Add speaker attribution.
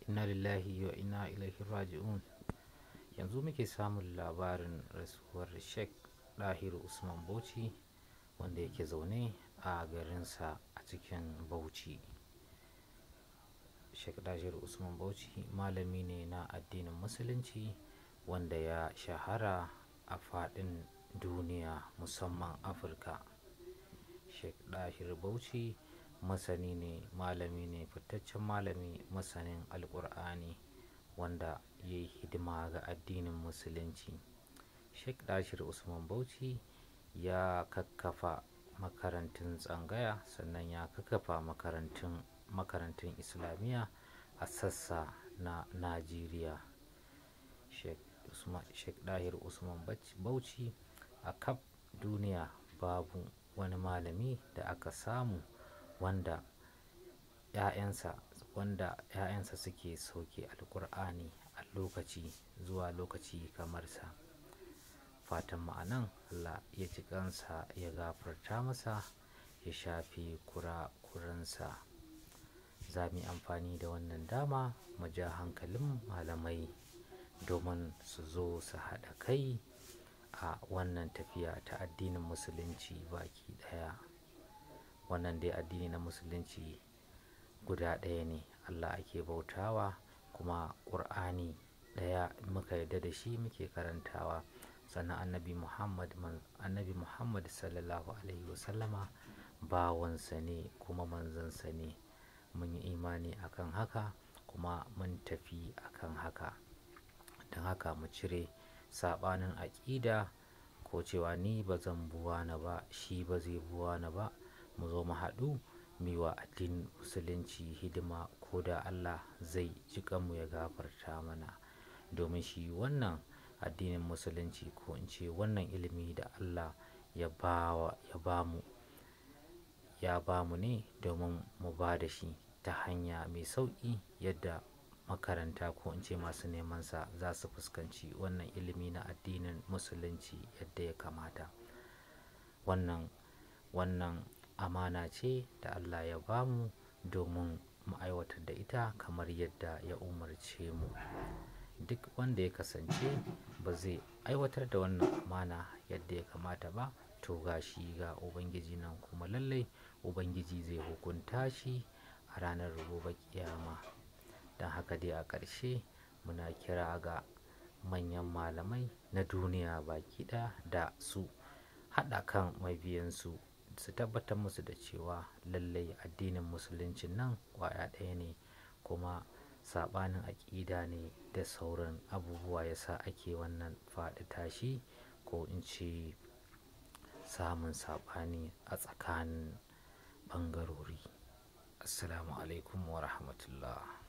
Speaker 1: inna lillahi wa inna ilaihi raji'un. Yanzu muke samun labarin rasuwar Sheikh Dahiru Usman Bauchi, wanda yake zaune a garinsa a cikin Bauchi. Sheikh Dahiru Usman Bauchi malami ne na addinin Musulunci wanda ya shahara a faɗin duniya, musamman Afirka. Sheikh Dahiru Bauchi masani ne, malami ne, fitaccen malami, masanin Alƙur'ani wanda ya yi hidima ga addinin Musulunci. Sheikh Dahiru Usman Bauchi ya kakkafa makarantun tsangaya, sannan ya kakkafa makarantun Islamiyya a sassa na Najeriya. Sheikh Dahiru Usman Bauchi a kaf duniya babu wani malami da aka samu wanda ‘ya'yansa suke sauke Alƙur'ani a lokaci zuwa lokaci kamar sa. Fatan ma'anan Allah ya ji kansa, ya gafarta masa, ya shafe kurakuransa. Za mu yi amfani da wannan dama mu ja hankalin malamai domin su zo su haɗa kai a wannan tafiya ta addinin Musulunci baki ɗaya. Wannan dai addini na Musulunci guda ɗaya ne, Allah ake bautawa, kuma Ƙur'ani ɗaya muka yarda da shi muke karantawa. Sannan annabi Muhammad sallallahu alaihi wasallama bawansa ne kuma manzansa ne. Mun yi imani akan haka kuma mun tafi akan haka. Don haka mu cire saɓanin aƙida ko cewa ni ba zan buwa na ba, shi ba zai buwa na ba. Mu zo mu haɗu mu yi wa addinin Musulunci hidima, ko da Allah zai ji kanmu ya gafarta mana. Domin shi wannan addinin Musulunci, ko in ce wannan ilimi da Allah ya ba mu ne domin mu ba da shi ta hanya mai sauƙi, yadda makaranta ko in ce masu neman sa za su fuskanci wannan ilimi na addinin Musulunci yadda ya kamata. Wannan amana ce da Allah ya ba mu domin mu aiwatar da ita kamar yadda ya umarce mu. Duk wanda ya kasance ba zai aiwatar da wannan amana yadda ya kamata ba, to ga shi ga Ubangiji nan, kuma lallai Ubangiji zai hukunta shi a ranar gobe ƙiyama. Don haka dai a ƙarshe muna kira ga manyan malamai na duniya baki ɗaya da su haɗa kan mabiyansu, su tabbatar musu da cewa lallai addinin Musulunci nan ƙwaya ɗaya ne, kuma saɓanin aƙida ne da sauran abubuwa yasa ake wannan faɗi tashi, ko in ce samun saɓani a tsakanin ɓangarori. Assalamu alaikum wa rahmatullah.